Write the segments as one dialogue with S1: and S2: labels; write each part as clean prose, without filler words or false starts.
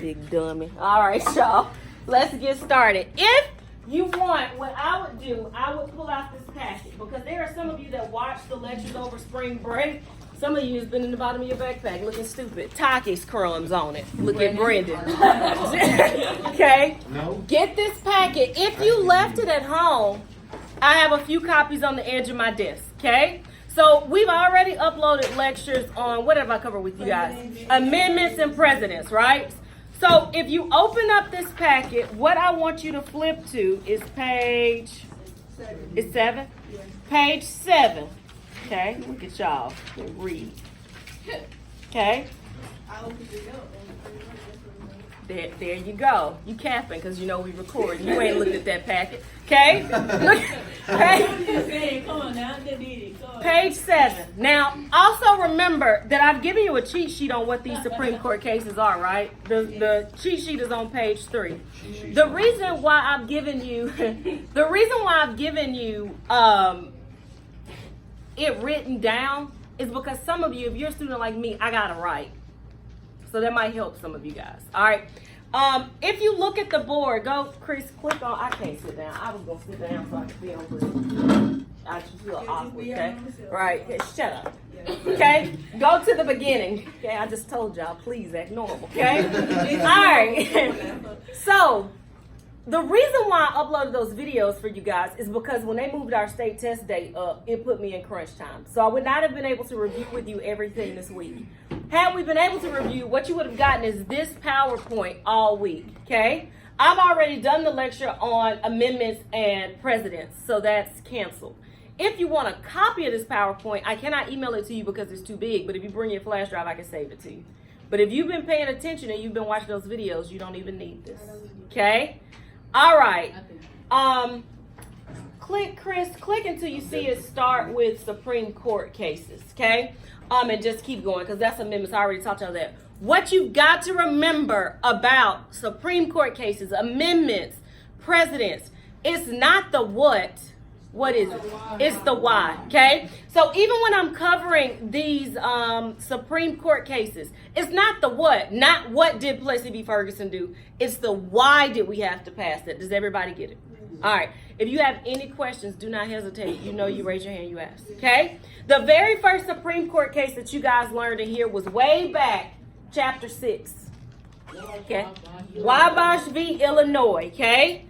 S1: Big dummy. All right, y'all. Let's get started. If you want, what I would do, I would pull out this packet because there are some of you that watch the lectures over spring break. Some of you has been in the bottom of your backpack looking stupid. Takis crumbs on it. Look at Brendan. Okay?
S2: No.
S1: Get this packet. If you left it at home, I have a few copies on the edge of my desk. Okay? So we've already uploaded lectures on, what have I covered with you guys? Amendments and presidents, right? So if you open up this packet, what I want you to flip to is page, is 7? Yeah. Page 7. Okay, look at y'all. Read. Okay. There you go. You capping because you know we record. You ain't looked at that packet. Okay? Page 7. Now, also remember that I've given you a cheat sheet on what these Supreme Court cases are, right? The cheat sheet is on page 3. The reason why I've given you it written down is because some of you, if you're a student like me, I gotta write. So that might help some of you guys. All right. If you look at the board, go, Chris, click on, I can't sit down. I was gonna sit down so I could be on good. I just feel awkward, okay? Right. Okay, shut up. Okay? Go to the beginning. Okay, I just told y'all, please act normal, okay? All right. So, the reason why I uploaded those videos for you guys is because when they moved our state test date up, it put me in crunch time. So I would not have been able to review with you everything this week. Had we been able to review, what you would have gotten is this PowerPoint all week, okay? I've already done the lecture on amendments and presidents, so that's canceled. If you want a copy of this PowerPoint, I cannot email it to you because it's too big, but if you bring your flash drive, I can save it to you. But if you've been paying attention and you've been watching those videos, you don't even need this, okay? All right. Click, Chris, click until you see it start with Supreme Court cases, okay? And just keep going because that's amendments. I already talked about that. What you've got to remember about Supreme Court cases, amendments, presidents, it's not the what. What is it? It's the why, okay? So even when I'm covering these Supreme Court cases, it's not the what, not what did Plessy v. Ferguson do. It's the why did we have to pass that. Does everybody get it? All right. If you have any questions, do not hesitate. You know you raise your hand, you ask, okay? The very first Supreme Court case that you guys learned in here was way back, chapter 6, okay? Wabash v. Illinois, okay?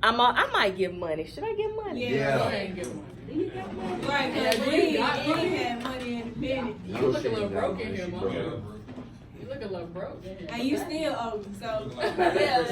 S1: I might give money. Should I give money?
S2: Yeah.
S3: Right, because we had money in the penny.
S4: You look a little broke in here, Mom. You look a little broke.
S3: And you still owe me, so.
S1: Yeah.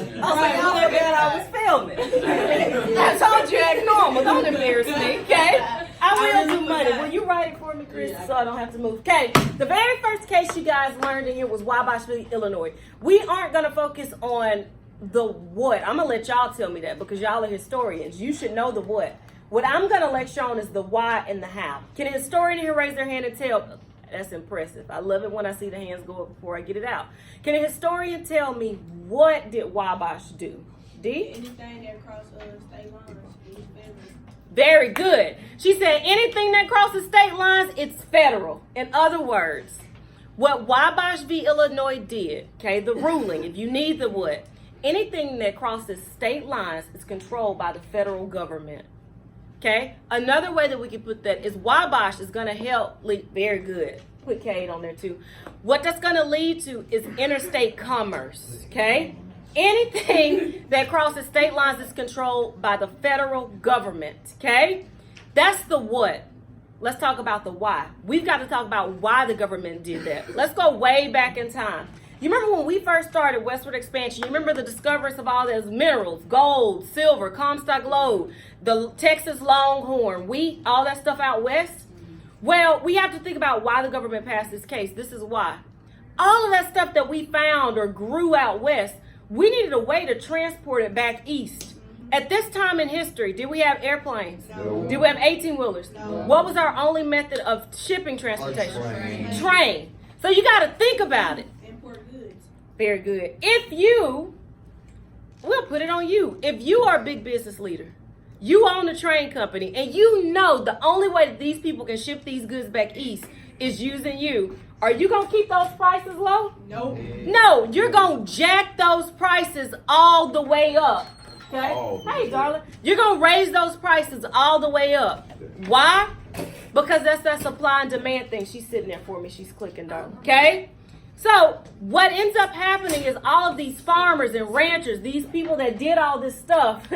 S1: I was filming. I told you act normal. Don't embarrass me, okay? I will do money. Will you write it for me, Chris, so I don't have to move? Okay. The very first case you guys learned in here was Wabash v. Illinois. We aren't going to focus on the what. I'm going to let y'all tell me that because y'all are historians. You should know the what. What I'm going to lecture on is the why and the how. Can a historian here raise their hand and tell? That's impressive. I love it when I see the hands go up before I get it out. Can a historian tell me what did Wabash do? D?
S3: Anything that crosses state lines.
S1: Very good. She said anything that crosses state lines, it's federal. In other words, what Wabash v. Illinois did, okay, the ruling, if you need the what, anything that crosses state lines is controlled by the federal government. Okay? Another way that we can put that is Wabash is going to help lead, very good. Put Kate on there too. What that's going to lead to is interstate commerce. Okay? Anything that crosses state lines is controlled by the federal government. Okay? That's the what. Let's talk about the why. We've got to talk about why the government did that. Let's go way back in time. You remember when we first started westward expansion, you remember the discoveries of all those minerals, gold, silver, Comstock lode, the Texas longhorn, wheat, all that stuff out west? Well, we have to think about why the government passed this case. This is why. All of that stuff that we found or grew out west, we needed a way to transport it back east. At this time in history, did we have airplanes?
S2: No.
S1: Did we have 18-wheelers?
S3: No.
S1: What was our only method of shipping transportation? Train. So you got to think about it. Very good. We'll put it on you. If you are a big business leader, you own a train company, and you know the only way that these people can ship these goods back east is using you, are you going to keep those prices low?
S3: Nope.
S1: No, you're going to jack those prices all the way up. Okay? Hey, darling. You're going to raise those prices all the way up. Why? Because that's that supply and demand thing. She's sitting there for me. She's clicking, darling. Okay? So what ends up happening is all of these farmers and ranchers, these people that did all this stuff,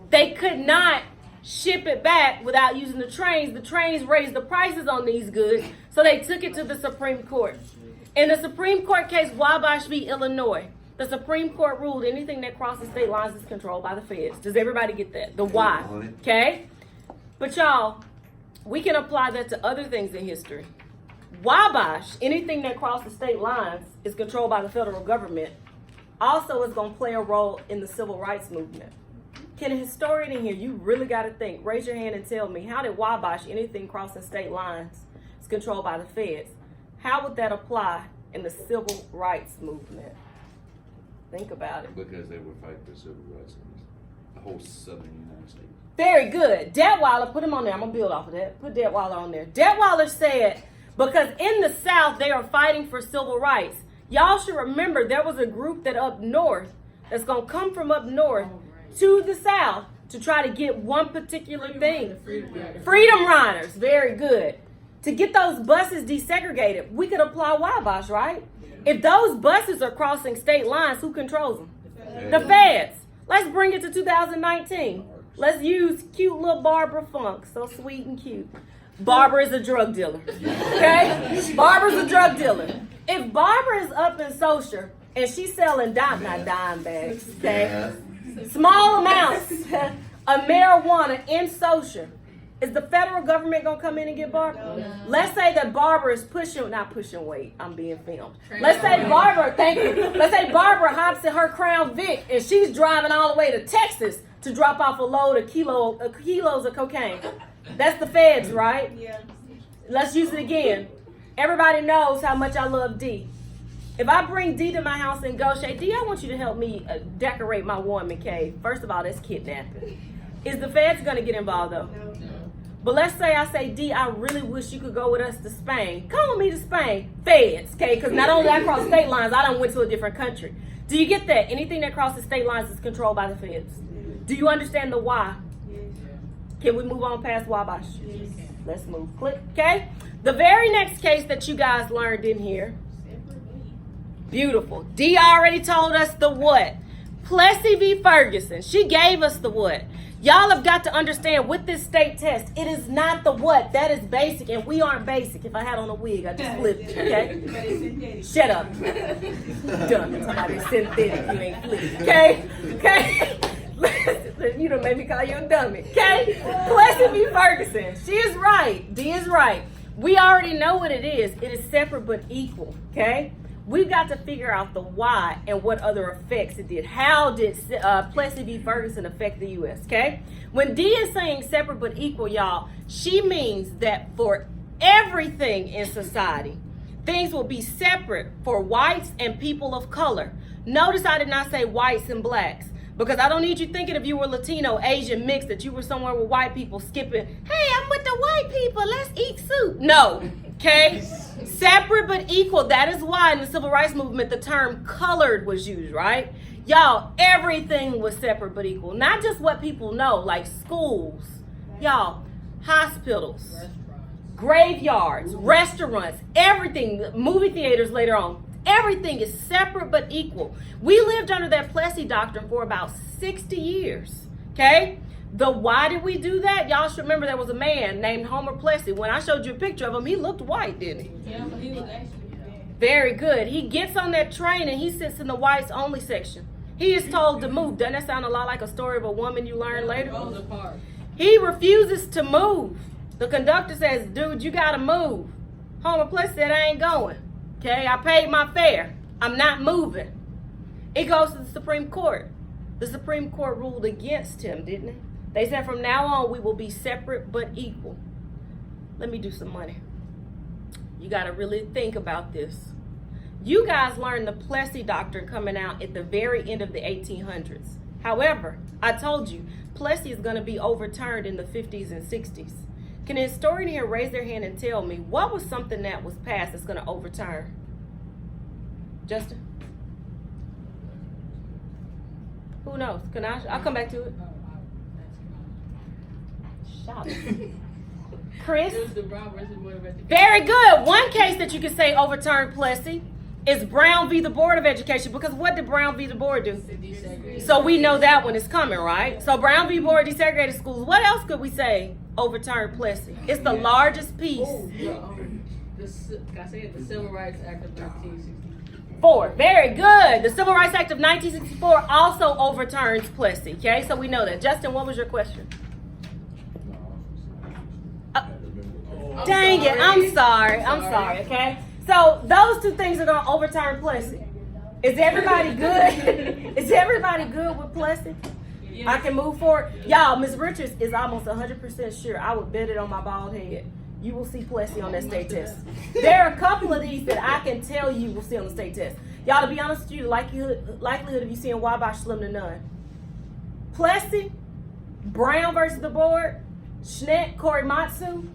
S1: they could not ship it back without using the trains. The trains raised the prices on these goods, so they took it to the Supreme Court. In the Supreme Court case, Wabash v. Illinois, the Supreme Court ruled anything that crosses state lines is controlled by the feds. Does everybody get that? The why, okay? But y'all, we can apply that to other things in history. Wabash, anything that crosses state lines is controlled by the federal government, also is going to play a role in the civil rights movement. Can a historian in here, you really got to think, raise your hand and tell me, how did Wabash, anything crossing state lines, is controlled by the feds? How would that apply in the civil rights movement? Think about it.
S2: Because they were fighting for civil rights in the whole southern United States.
S1: Very good. Detweiler, put him on there. I'm going to build off of that. Put Detweiler on there. Detweiler said, because in the South, they are fighting for civil rights. Y'all should remember there was a group that up north that's going to come from up north to the South to try to get one particular thing. Freedom Riders. Very good. To get those buses desegregated, we could apply Wabash, right? If those buses are crossing state lines, who controls them? The feds. Let's bring it to 2019. Let's use cute little Barbara Funk. So sweet and cute. Barbara is a drug dealer. Okay? Barbara's a drug dealer. If Barbara is up in Social and she's selling not dime bags, okay? Small amounts of marijuana in Social, is the federal government going to come in and get Barbara? No. Let's say that Barbara is not pushing weight. I'm being filmed. Let's say Barbara, thank you. Let's say Barbara hops in her Crown Vic and she's driving all the way to Texas to drop off a load of kilos of cocaine. That's the feds, right? Yeah. Let's use it again. Everybody knows how much I love D. If I bring D to my house and go, say, D, I want you to help me decorate my woman cave. First of all, that's kidnapping. Is the feds going to get involved, though? No. But let's say I say, D, I really wish you could go with us to Spain. Come with me to Spain. Feds, okay? Because not only I cross state lines, I done went to a different country. Do you get that? Anything that crosses state lines is controlled by the feds. Do you understand the why? Yes. Can we move on past Wabash? Yes. Let's move. Click, okay? The very next case that you guys learned in here. Beautiful. D already told us the what. Plessy v. Ferguson. She gave us the what. Y'all have got to understand with this state test, it is not the what. That is basic, and we aren't basic. If I had on a wig, I just flipped it, okay? Shut up. Dumb. Somebody synthetic, you ain't flipped, okay? Okay? You done made me call you a dummy, okay? Plessy v. Ferguson. She is right. D is right. We already know what it is. It is separate but equal, okay? We've got to figure out the why and what other effects it did. How did Plessy v. Ferguson affect the U.S., okay? When D is saying separate but equal, y'all, she means that for everything in society, things will be separate for whites and people of color. Notice I did not say whites and blacks, because I don't need you thinking if you were Latino, Asian, mixed, that you were somewhere with white people skipping, hey, I'm with the white people, let's eat soup. No, okay? Separate but equal. That is why in the civil rights movement, the term colored was used, right? Y'all, everything was separate but equal. Not just what people know, like schools, y'all, hospitals, graveyards, restaurants, everything, movie theaters later on. Everything is separate but equal. We lived under that Plessy doctrine for about 60 years, okay? The why did we do that? Y'all should remember there was a man named Homer Plessy. When I showed you a picture of him, he looked white, didn't he?
S3: Yeah, he was actually
S1: very good. He gets on that train and he sits in the whites only section. He is told to move. Doesn't that sound a lot like a story of a woman you learn later? He refuses to move. The conductor says, dude, you gotta move. Homer Plessy said, I ain't going. Okay, I paid my fare. I'm not moving. It goes to the Supreme Court. The Supreme Court ruled against him, didn't it? They said from now on we will be separate but equal. Let me do some money. You got to really think about this. You guys learned the Plessy doctrine coming out at the very end of the 1800s. However, I told you, Plessy is going to be overturned in the 50s and 60s. Can a historian here raise their hand and tell me what was something that was passed that's going to overturn? Justin? Who knows? I'll come back to it. Shout it. Chris?
S4: It was the Brown versus Board of Education.
S1: Very good. One case that you can say overturned Plessy is Brown v. the Board of Education, because what did Brown v. the Board do? So we know that one is coming, right? So Brown v. Board desegregated schools. What else could we say overturned Plessy? It's the largest piece.
S4: The Civil Rights Act of 1964.
S1: 4. Very good. The Civil Rights Act of 1964 also overturns Plessy. Okay, so we know that. Justin, what was your question? Dang it, I'm sorry, okay? So those two things are gonna overturn Plessy. Is everybody good? Is everybody good with Plessy?
S3: Yes.
S1: I can move forward. Y'all, Ms. Richards is almost 100% sure. I would bet it on my bald head. You will see Plessy on that state test. There are a couple of these that I can tell you will see on the state test. Y'all, to be honest with you, the likelihood of you seeing Wabash slim to none. Plessy, Brown versus the Board, Schenck, Korematsu,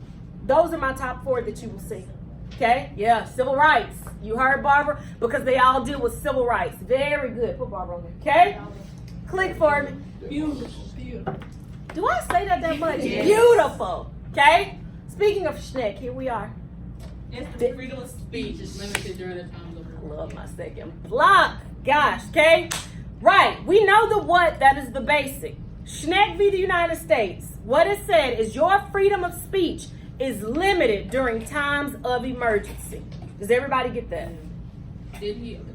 S1: those are my top 4 that you will see. Okay? Yeah, civil rights. You heard Barbara? Because they all deal with civil rights. Very good. Put Barbara on there. Okay? Click for me.
S3: Beautiful.
S1: Do I say that much? Yes. Beautiful. Okay? Speaking of Schenck, here we are.
S3: It's the freedom of
S4: Speech
S3: speech.
S4: is limited during the times of
S1: I love my second block. Gosh, okay? Right. We know the what, that is the basic. Schenck v. the United States. What it said is your freedom of speech is limited during times of emergency. Does everybody get that?
S4: Didn't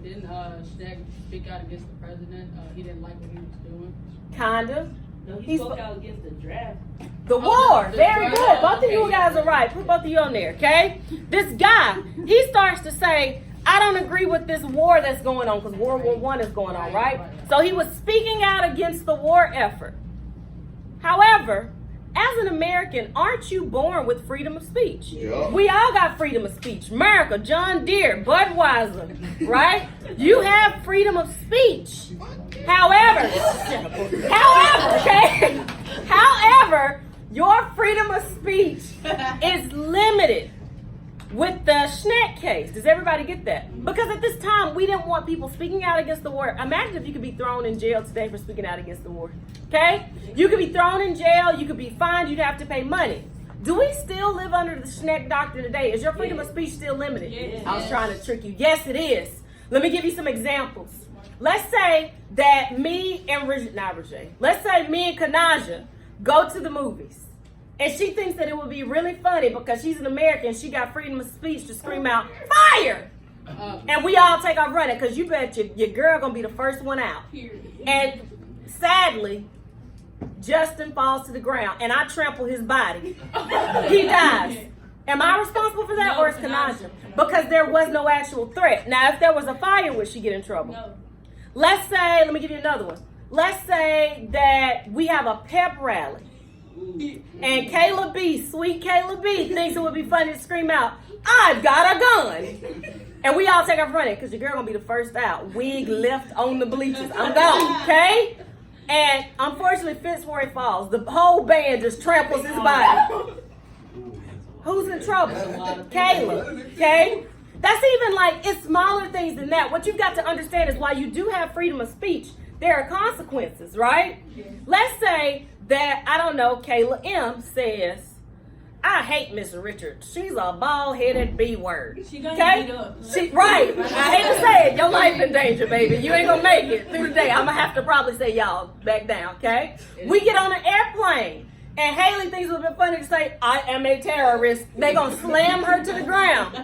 S4: Schenck speak out against the president? He didn't like what he was doing.
S1: Kinda.
S3: No, he spoke out against the draft.
S1: The war. Very good. Both of you guys are right. Put both of you on there, okay? This guy, he starts to say, I don't agree with this war that's going on, because World War I is going on, right? So he was speaking out against the war effort. However, as an American, aren't you born with freedom of speech?
S2: Yeah.
S1: We all got freedom of speech. America, John Deere, Budweiser, right? You have freedom of speech. However, okay? However, your freedom of speech is limited with the Schenck case. Does everybody get that? Because at this time, we didn't want people speaking out against the war. Imagine if you could be thrown in jail today for speaking out against the war. Okay? You could be thrown in jail. You could be fined. You'd have to pay money. Do we still live under the Schenck doctrine today? Is your freedom of speech still limited?
S3: Yes.
S1: I was trying to trick you. Yes, it is. Let me give you some examples. Let's say that me and let's say me and Kanaja go to the movies. And she thinks that it would be really funny because she's an American. She got freedom of speech to scream out, fire! And we all take off running because you bet your girl going to be the first one out. And sadly, Justin falls to the ground and I trample his body. He dies. Am I responsible for that, or is Kanaja? Because there was no actual threat. Now, if there was a fire, would she get in trouble?
S3: No.
S1: Let's say, let me give you another one. Let's say that we have a pep rally. And Kayla B, sweet Kayla B, thinks it would be funny to scream out, I've got a gun. And we all take off running because your girl gonna be the first out. Wig left on the bleachers. I'm gone, okay? And unfortunately, Fitzroy falls. The whole band just tramples his body. Who's in trouble? Kayla, okay? That's even like, it's smaller things than that. What you've got to understand is while you do have freedom of speech, there are consequences, right? Let's say that, I don't know, Kayla M says, I hate Miss Richards. She's a bald-headed B-word.
S3: She gonna
S1: okay?
S3: beat up.
S1: Right. I hate to say it. Your life in danger, baby. You ain't gonna make it through the day. I'm gonna have to probably say, y'all, back down, okay? We get on an airplane, and Haley thinks it would have been funny to say, I am a terrorist. They gonna slam her to the ground.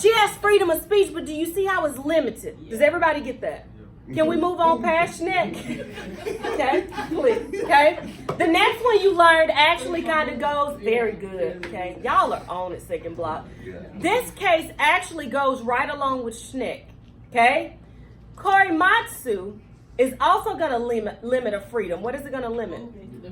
S1: She has freedom of speech, but do you see how it's limited? Does everybody get that? Can we move on past Schenck? Okay, please. Okay. The next one you learned actually kind of goes very good. Okay, y'all are on it, second block. This case actually goes right along with Schenck. Okay, Korematsu is also going to limit a freedom. What is it going to limit?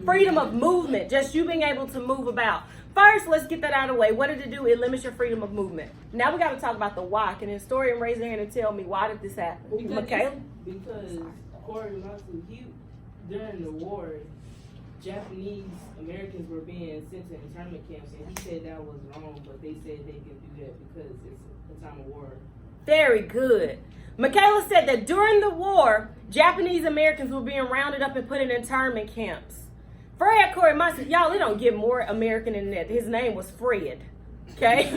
S1: Freedom of movement. Just you being able to move about. First, let's get that out of the way. What did it do? It limits your freedom of movement. Now we got to talk about the why. Can a historian raise their hand and tell me why did this happen? Michaela?
S5: Because Korematsu, during the war, Japanese Americans were being sent to internment camps, and he said that was wrong, but they said they can do that because it's a time of war.
S1: Very good. Michaela said that during the war, Japanese Americans were being rounded up and put in internment camps. Fred Korematsu, y'all, it don't get more American than that. His name was Fred. Okay?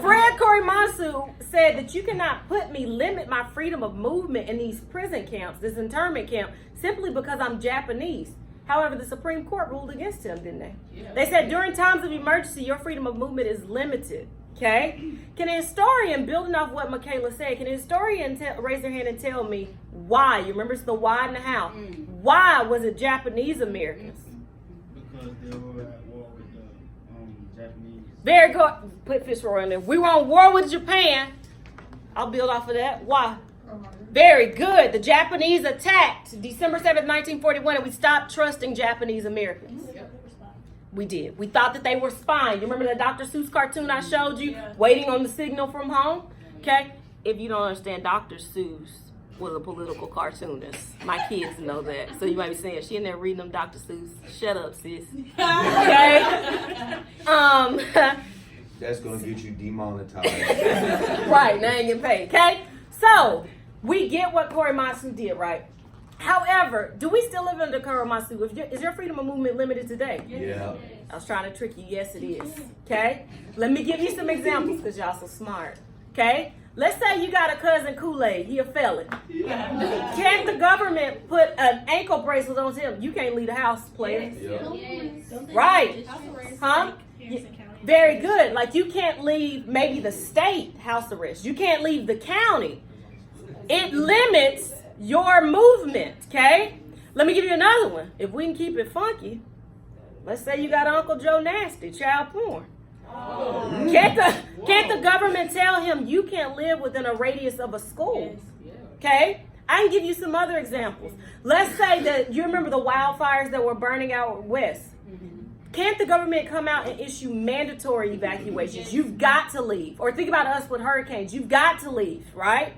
S1: Fred Korematsu said that you cannot limit my freedom of movement in these prison camps, this internment camp, simply because I'm Japanese. However, the Supreme Court ruled against him, didn't they? Yeah. They said during times of emergency, your freedom of movement is limited. Okay? Can a historian, building off what Michaela said, can a historian raise their hand and tell me why? You remember it's the why and the how. Why was it Japanese Americans?
S6: Because they were at war with the Japanese.
S1: Very good. Put fish roll in there. We were on war with Japan. I'll build off of that. Why? Very good. The Japanese attacked December 7th, 1941, and we stopped trusting Japanese Americans. We did. We thought that they were spying. You remember the Dr. Seuss cartoon I showed you? Waiting on the signal from home? Okay? If you don't understand, Dr. Seuss was a political cartoonist. My kids know that. So you might be saying, she in there reading them Dr. Seuss. Shut up, sis. Okay?
S2: That's going to get you demonetized.
S1: Right, now I ain't getting paid. Okay? So, we get what Korematsu did, right? However, do we still live under Korematsu? Is your freedom of movement limited today?
S2: Yeah.
S1: I was trying to trick you. Yes, it is. Okay? Let me give you some examples because y'all so smart. Okay? Let's say you got a cousin Kool-Aid. He a felon. Can't the government put an ankle bracelet on him? You can't leave the house, player.
S2: Yeah.
S1: Right. Huh? Very good. Like you can't leave maybe the state house arrest. You can't leave the county. It limits your movement, okay? Let me give you another one. If we can keep it funky, let's say you got Uncle Joe Nasty, child porn. Oh. Can't the government tell him you can't live within a radius of a school? Okay? I can give you some other examples. Let's say that you remember the wildfires that were burning out west. Can't the government come out and issue mandatory evacuations? You've got to leave. Or think about us with hurricanes. You've got to leave, right?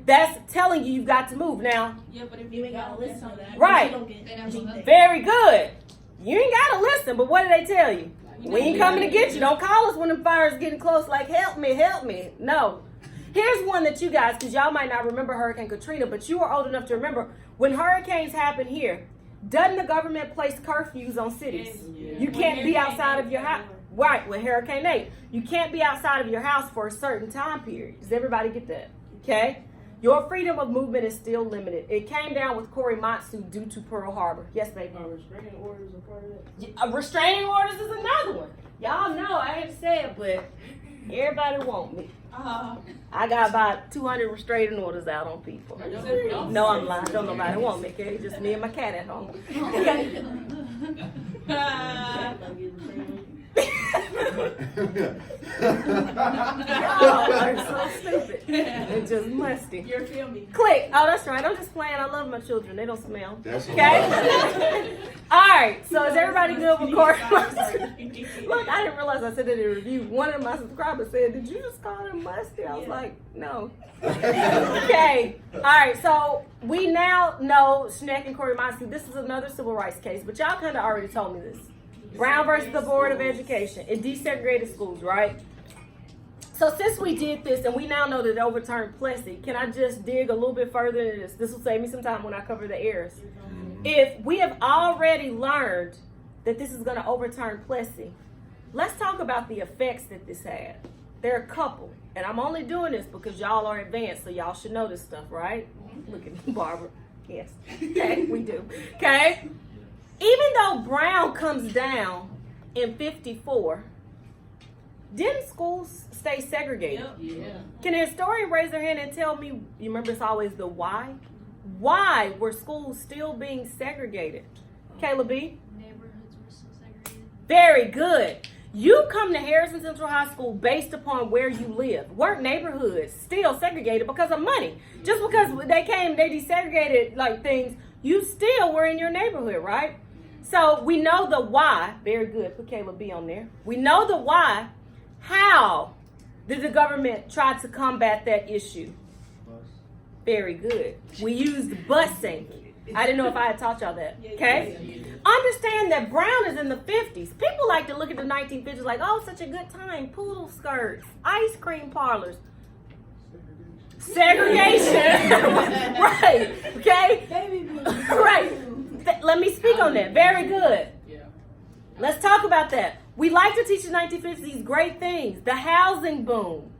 S1: That's telling you you've got to move. Now,
S3: Yeah, but if you ain't got to listen to that,
S1: right.
S3: you don't get anything.
S1: Very good. You ain't got to listen, but what do they tell you? We ain't coming to get you. Don't call us when the fire's getting close like, help me, help me. No. Here's one that you guys, because y'all might not remember Hurricane Katrina, but you are old enough to remember when hurricanes happen here, doesn't the government place curfews on cities? You can't be outside of your house. Right, with Hurricane 8. You can't be outside of your house for a certain time period. Does everybody get that? Okay? Your freedom of movement is still limited. It came down with Korematsu due to Pearl Harbor. Yes, baby.
S5: Restraining orders are part of that?
S1: Restraining orders is another one. Y'all know I ain't say it, but everybody want me. I got about 200 restraining orders out on people. No, I'm lying. Don't nobody want me, okay? Just me and my cat at home. Okay? Y'all are so stupid and just musty.
S3: You're filming.
S1: Click. Oh, that's right. I'm just playing. I love my children. They don't smell.
S2: That's
S1: Okay? All right. So is everybody good with Korematsu? Look, I didn't realize I said it in a review. One of my subscribers said, did you just call him musty? I was like, no. Okay. All right. So we now know Schenck and Korematsu. This is another civil rights case, but y'all kind of already told me this. Brown versus the Board of Education. It desegregated schools, right? So since we did this and we now know that it overturned Plessy, can I just dig a little bit further into this? This will save me some time when I cover the errors. If we have already learned that this is going to overturn Plessy, let's talk about the effects that this had. There are a couple, and I'm only doing this because y'all are advanced, so y'all should know this stuff, right? Look at me, Barbara. Yes. Okay, we do. Okay? Even though Brown comes down in 54, didn't schools stay segregated?
S4: Yeah.
S1: Can a historian raise their hand and tell me, you remember it's always the why? Why were schools still being segregated? Kayla B?
S7: Neighborhoods were still segregated.
S1: Very good. You come to Harrison Central High School based upon where you live. Weren't neighborhoods still segregated because of money? Just because they desegregated like things, you still were in your neighborhood, right? So we know the why. Very good. Put Kayla B on there. We know the why. How did the government try to combat that issue? Very good. We used busing. I didn't know if I had taught y'all that. Okay? Understand that Brown is in the 50s. People like to look at the 1950s like, oh, such a good time. Poodle skirts, ice cream parlors. Segregation. Right. Okay? Right. Let me speak on that. Very good.
S4: Yeah.
S1: Let's talk about that. We like to teach the 1950s great things. The housing boom.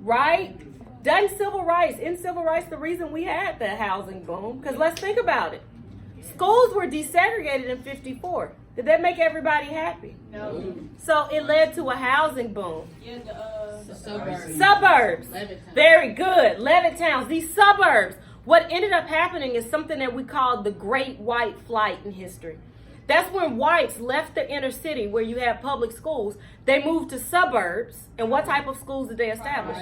S1: Right? In civil rights, the reason we had the housing boom, because let's think about it. Schools were desegregated in 54. Did that make everybody happy?
S3: No.
S1: So it led to a housing boom.
S3: Yeah,
S4: The suburbs.
S1: Suburbs.
S4: Levittown.
S1: Very good. Levittowns. These suburbs. What ended up happening is something that we call the Great White Flight in history. That's when whites left the inner city where you have public schools. They moved to suburbs. And what type of schools did they establish?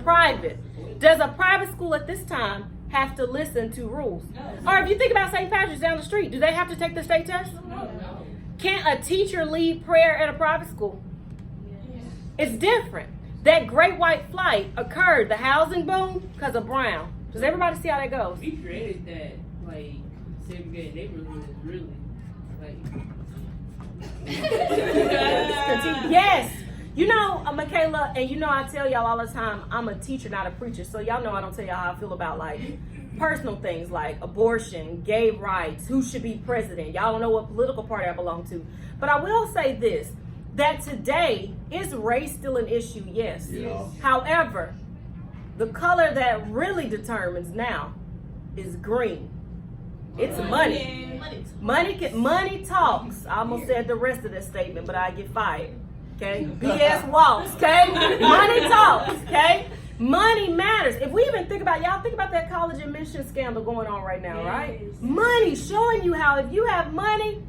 S1: Private. Does a private school at this time have to listen to rules? Or if you think about St. Patrick's down the street, do they have to take the state test? Can a teacher lead prayer at a private school? It's different. That Great White Flight occurred, the housing boom, because of Brown. Does everybody see how that goes?
S5: We created that, like, segregated neighborhoods, really. Like,
S1: Yes. You know, Michaela, and you know I tell y'all all the time, I'm a teacher, not a preacher. So y'all know I don't tell y'all how I feel about, like, personal things like abortion, gay rights, who should be president. Y'all don't know what political party I belong to. But I will say this, that today, is race still an issue? Yes.
S2: Yeah.
S1: However, the color that really determines now is green. It's money. Money talks. I almost said the rest of this statement, but I get fired. Okay? BS walks. Okay? Money talks. Okay? Money matters. If we even think about, y'all think about that college admission scandal going on right now, right? Money showing you how if you have money,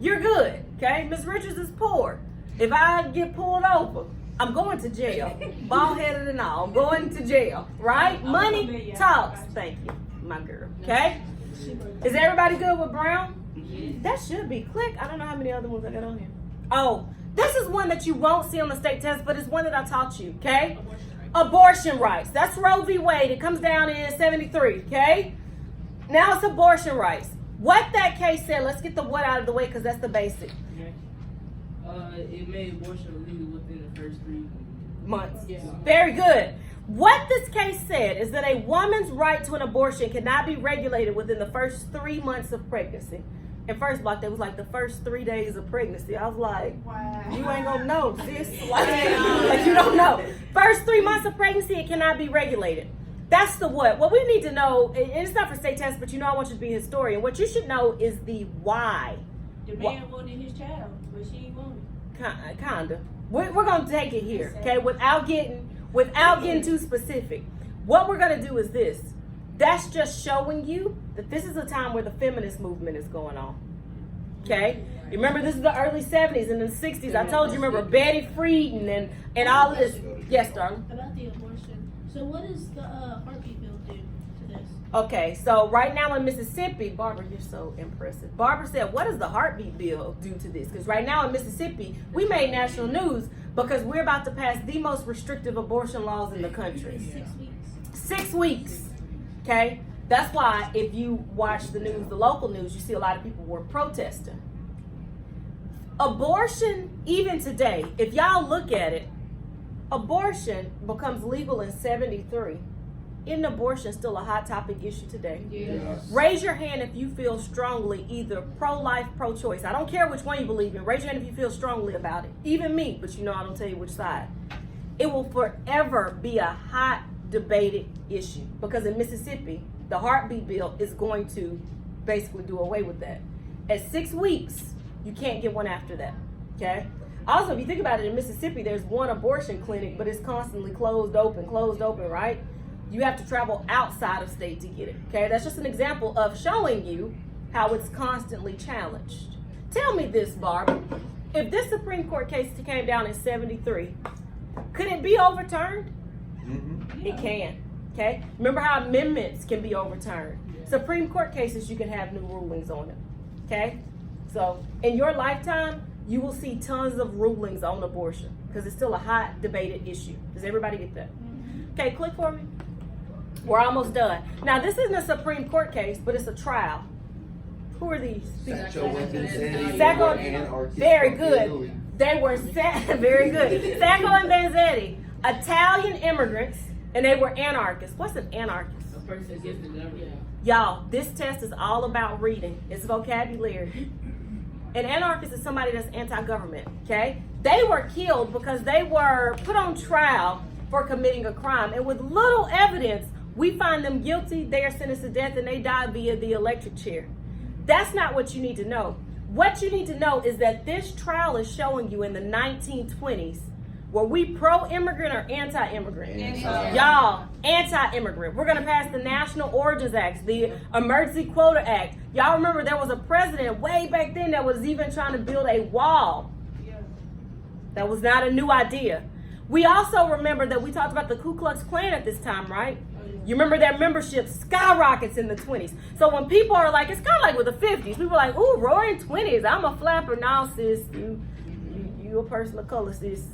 S1: you're good. Okay? Miss Richards is poor. If I get pulled over, I'm going to jail. Bald headed and all. I'm going to jail. Right? Money talks. Thank you, my girl. Okay? Is everybody good with Brown? That should be. Click. I don't know how many other ones I got on here. Oh, this is one that you won't see on the state test, but it's one that I taught you. Okay? Abortion rights. That's Roe v. Wade. It comes down in 73. Okay? Now it's abortion rights. What that case said, let's get the what out of the way because that's the basic.
S5: it made abortion legal within the first 3
S1: Months.
S5: Yeah.
S1: Very good. What this case said is that a woman's right to an abortion cannot be regulated within the first 3 months of pregnancy. And first block, that was like the first 3 days of pregnancy. I was like,
S3: Wow.
S1: you ain't gonna know, sis. Like you don't know. First 3 months of pregnancy, it cannot be regulated. That's the what. What we need to know, and it's not for state test, but you know I want you to be a historian. What you should know is the why.
S3: The man wanted his child, but she ain't want it.
S1: Kinda. We're gonna take it here, okay? Without getting too specific. What we're gonna do is this. That's just showing you that this is a time where the feminist movement is going on. Okay? You remember this is the early 70s and the 60s. I told you, remember Betty Friedan and all of this. Yes, darling.
S7: About the abortion. So what does the heartbeat bill do to this?
S1: Okay, so right now in Mississippi, Barbara, you're so impressive. Barbara said, what does the heartbeat bill do to this? Because right now in Mississippi, we made national news because we're about to pass the most restrictive abortion laws in the country.
S7: 6 weeks.
S1: 6 weeks. Okay? That's why if you watch the news, the local news, you see a lot of people were protesting. Abortion, even today, if y'all look at it, abortion becomes legal in 73. Isn't abortion still a hot topic issue today?
S2: Yes.
S1: Raise your hand if you feel strongly either pro-life, pro-choice. I don't care which one you believe in. Raise your hand if you feel strongly about it. Even me, but you know I don't tell you which side. It will forever be a hot debated issue because in Mississippi, the heartbeat bill is going to basically do away with that. At 6 weeks, you can't get one after that. Okay? Also, if you think about it, in Mississippi, there's one abortion clinic, but it's constantly closed open, right? You have to travel outside of state to get it. Okay? That's just an example of showing you how it's constantly challenged. Tell me this, Barbara. If this Supreme Court case came down in 73, could it be overturned?
S2: Mm-hmm.
S1: It can. Okay? Remember how amendments can be overturned. Supreme Court cases, you can have new rulings on them. Okay? So, in your lifetime, you will see tons of rulings on abortion because it's still a hot debated issue. Does everybody get that? Okay, click for me. We're almost done. Now, this isn't a Supreme Court case, but it's a trial. Who are these?
S2: Satchel and Vanzetti.
S1: Sacco,
S2: Anarchists
S1: very
S2: from
S1: good.
S2: Italy.
S1: They were very good. Sacco and Vanzetti, Italian immigrants, and they were anarchists. What's an anarchist?
S5: A person against the government.
S1: Y'all, this test is all about reading. It's vocabulary. An anarchist is somebody that's anti-government, okay? They were killed because they were put on trial for committing a crime. And with little evidence, we find them guilty, they are sentenced to death, and they die via the electric chair. That's not what you need to know. What you need to know is that this trial is showing you in the 1920s, were we pro-immigrant or anti-immigrant? Y'all, anti-immigrant. We're going to pass the National Origins Act, the Emergency Quota Act. Y'all remember there was a president way back then that was even trying to build a wall. That was not a new idea. We also remember that we talked about the Ku Klux Klan at this time, right? You remember their membership skyrockets in the 20s. So when people are like, it's kind of like with the 50s. People are like, ooh, roaring 20s. I'm a flapper now, sis. You a person of color, sis.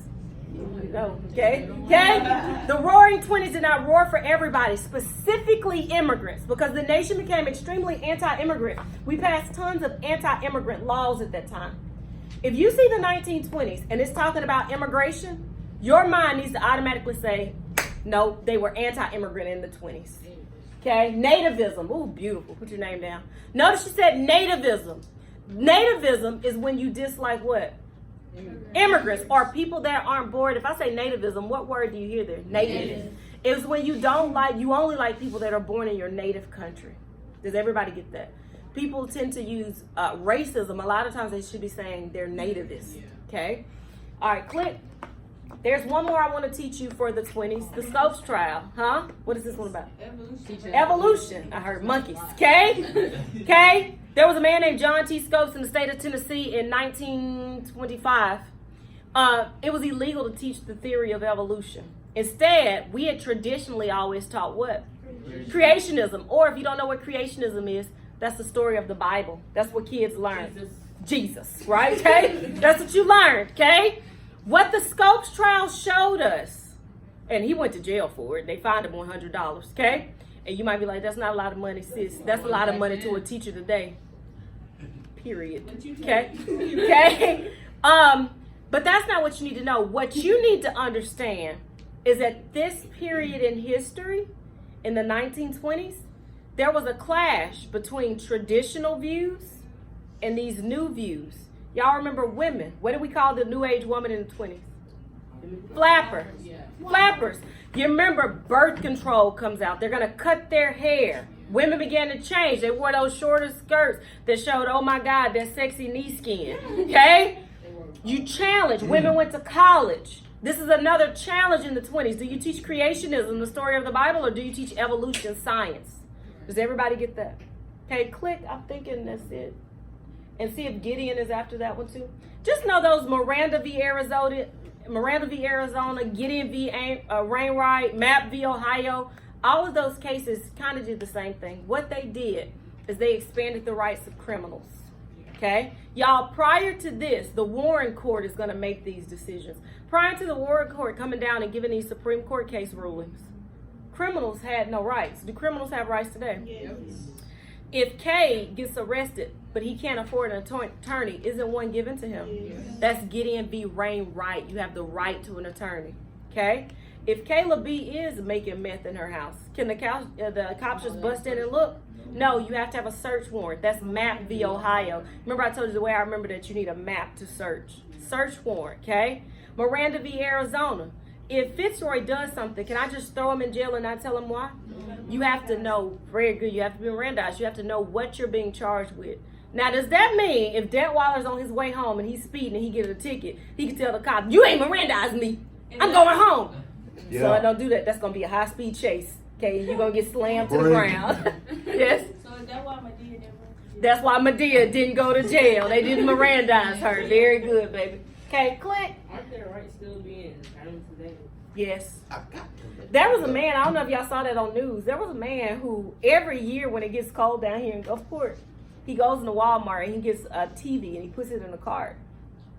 S1: You know, okay? The roaring 20s did not roar for everybody, specifically immigrants, because the nation became extremely anti-immigrant. We passed tons of anti-immigrant laws at that time. If you see the 1920s and it's talking about immigration, your mind needs to automatically say, no, they were anti-immigrant in the 20s. Okay? Nativism. Ooh, beautiful. Put your name down. Notice she said nativism. Nativism is when you dislike what? Immigrants or people that aren't born. If I say nativism, what word do you hear there? Native. It's when you only like people that are born in your native country. Does everybody get that? People tend to use racism. A lot of times they should be saying they're nativists. Okay? All right, click. There's one more I want to teach you for the 20s. The Scopes trial. Huh? What is this one about? Evolution. I heard monkeys. Okay? Okay? There was a man named John T. Scopes in the state of Tennessee in 1925. It was illegal to teach the theory of evolution. Instead, we had traditionally always taught what? Creationism. Or if you don't know what creationism is, that's the story of the Bible. That's what kids learn. Jesus, right? Okay? That's what you learned, okay? What the Scopes trial showed us, and he went to jail for it. They fined him $100, okay? And you might be like, that's not a lot of money, sis. That's a lot of money to a teacher today. Period. Okay? Okay? But that's not what you need to know. What you need to understand is that this period in history, in the 1920s, there was a clash between traditional views and these new views. Y'all remember women? What did we call the new age woman in the 20s? Flapper. Flappers. You remember birth control comes out. They're going to cut their hair. Women began to change. They wore those shorter skirts that showed, oh my God, that sexy knee skin. Okay? You challenge. Women went to college. This is another challenge in the 20s. Do you teach creationism, the story of the Bible, or do you teach evolution science? Does everybody get that? Okay, click. I'm thinking that's it. And see if Gideon is after that one too. Just know those Miranda v. Arizona, Gideon v. Wainwright, Mapp v. Ohio, all of those cases kind of did the same thing. What they did is they expanded the rights of criminals. Okay? Y'all, prior to this, the Warren Court is going to make these decisions. Prior to the Warren Court coming down and giving these Supreme Court case rulings, criminals had no rights. Do criminals have rights today?
S7: Yes.
S1: If K gets arrested, but he can't afford an attorney, isn't one given to him?
S7: Yes.
S1: That's Gideon v. Wainwright. You have the right to an attorney. Okay? If Kayla B is making meth in her house, can the cops just bust in and look? No, you have to have a search warrant. That's Mapp v. Ohio. Remember I told you the way I remember that you need a map to search. Search warrant, okay? Miranda v. Arizona. If Fitzroy does something, can I just throw him in jail and not tell him why? You have to know, very good, you have to be Mirandized. You have to know what you're being charged with. Now, does that mean if Detweiler's on his way home and he's speeding and he gets a ticket, he can tell the cop, you ain't Mirandized me. I'm going home.
S2: Yeah.
S1: So I don't do that. That's going to be a high-speed chase. Okay, you're going to get slammed to the ground. Yes?
S7: So is that why Medea never?
S1: That's why Medea didn't go to jail. They didn't Mirandize her. Very good, baby. Okay, click.
S5: Aren't their rights still being determined today?
S1: Yes. There was a man, I don't know if y'all saw that on news. There was a man who every year when it gets cold down here in Gulfport, he goes into Walmart and he gets a TV and he puts it in a cart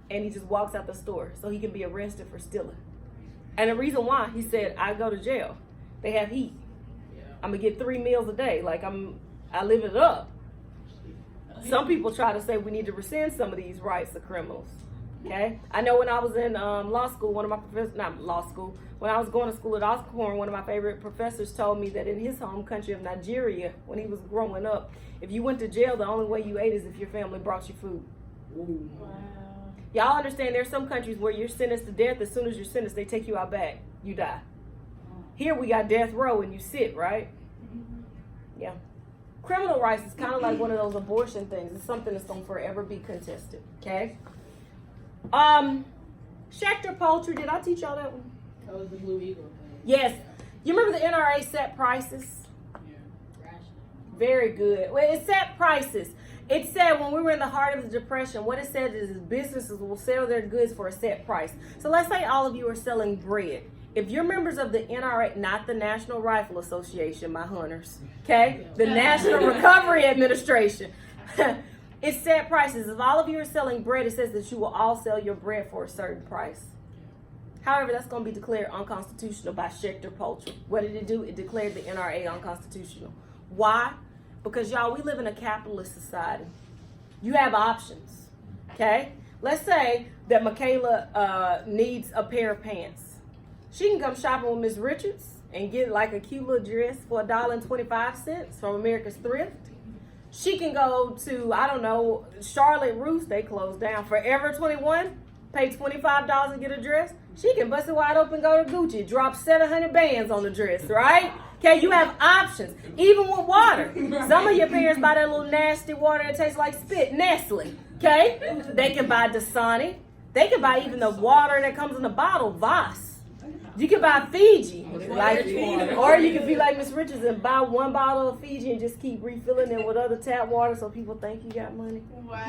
S1: and he just walks out the store so he can be arrested for stealing. And the reason why, he said, I go to jail. They have heat. I'm gonna get 3 meals a day. Like I live it up. Some people try to say we need to rescind some of these rights of criminals. Okay, I know when I was in law school, one of my professors, not law school, when I was going to school at Oscorn, one of my favorite professors told me that in his home country of Nigeria, when he was growing up, if you went to jail, the only way you ate is if your family brought you food.
S7: Wow.
S1: Y'all understand there's some countries where you're sentenced to death. As soon as you're sentenced, they take you out back. You die. Here we got death row and you sit, right? Yeah. Criminal rights is kind of like one of those abortion things. It's something that's going to forever be contested. Okay? Schechter Poultry, did I teach y'all that one?
S4: That was the Blue Eagle thing.
S1: Yes. You remember the NRA set prices?
S4: Yeah. Rationing.
S1: Very good. Well, it set prices. It said when we were in the heart of the Depression, what it said is businesses will sell their goods for a set price. So let's say all of you are selling bread. If you're members of the NRA, not the National Rifle Association, my hunters, okay? The National Recovery Administration. It set prices. If all of you are selling bread, it says that you will all sell your bread for a certain price. However, that's going to be declared unconstitutional by Schechter Poultry. What did it do? It declared the NRA unconstitutional. Why? Because, y'all, we live in a capitalist society. You have options, okay? Let's say that Michaela needs a pair of pants. She can come shopping with Miss Richards and get like a cute little dress for $1.25 from America's Thrift. She can go to, I don't know, Charlotte Russe, they closed down. Forever 21, pay $25 and get a dress. She can bust it wide open, go to Gucci, drop 700 bands on the dress, right? Okay, you have options, even with water. Some of your parents buy that little nasty water that tastes like spit, Nestle, okay? They can buy Dasani. They can buy even the water that comes in the bottle, Voss. You can buy Fiji, like, or you can be like Miss Richards and buy one bottle of Fiji and just keep refilling it with other tap water so people think you got money.
S3: Wow.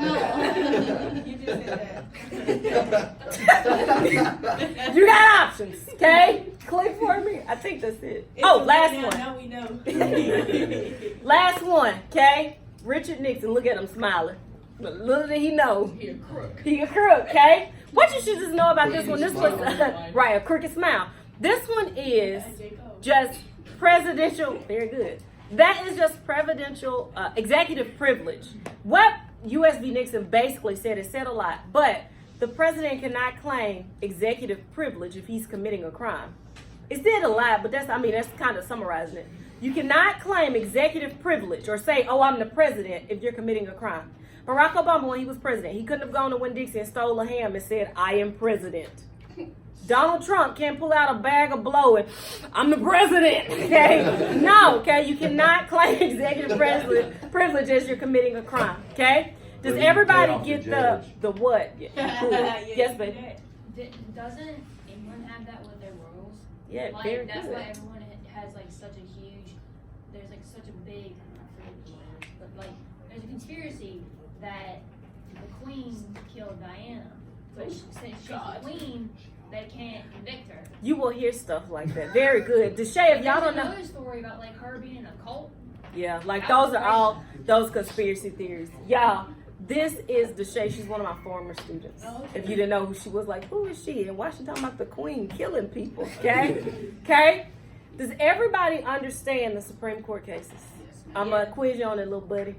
S3: You just said that.
S1: You got options, okay? Click for me. I think that's it. Oh, last one.
S3: Now we know.
S1: Last one, okay? Richard Nixon, look at him smiling. Little did he know.
S4: He a crook.
S1: He a crook, okay? What you should just know about this one, this was, right, a crooked smile. This one is just presidential, very good. That is just presidential executive privilege. What U.S. v. Nixon basically said, it said a lot, but the president cannot claim executive privilege if he's committing a crime. It said a lot, but that's kind of summarizing it. You cannot claim executive privilege or say, oh, I'm the president if you're committing a crime. Barack Obama, when he was president, he couldn't have gone to Winn-Dixie and stole a ham and said, I am president. Donald Trump can't pull out a bag of blow and, I'm the president, okay? No, okay? You cannot claim executive privilege as you're committing a crime, okay? Does everybody get the what? Yeah. Cool. Yes, baby.
S8: Doesn't England have that with their royals?
S1: Yeah,
S8: like,
S1: very
S8: that's
S1: good.
S8: why everyone has like such a huge, there's like such a big, I forget the word, but like there's a conspiracy that the Queen killed Diana. But since she's the Queen, they can't convict her.
S1: You will hear stuff like that. Very good. Deshay, if y'all don't know.
S8: There's another story about like her being in a cult.
S1: Yeah, like those are all those conspiracy theories. Y'all, this is Deshay. She's one of my former students.
S3: Oh, okay.
S1: If you didn't know who she was, like, who is she? And why she talking about the Queen killing people? Okay? Okay? Does everybody understand the Supreme Court cases? I'm going to quiz you on it, little buddy.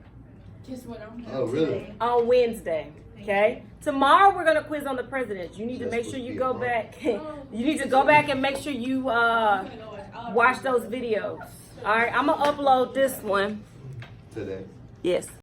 S3: Just what I'm
S2: Oh, really?
S1: On Wednesday. Okay? Tomorrow we're going to quiz on the president. You need to make sure you go back. You need to go back and make sure you watch those videos. All right? I'm going to upload this one.
S2: Today.
S1: Yes.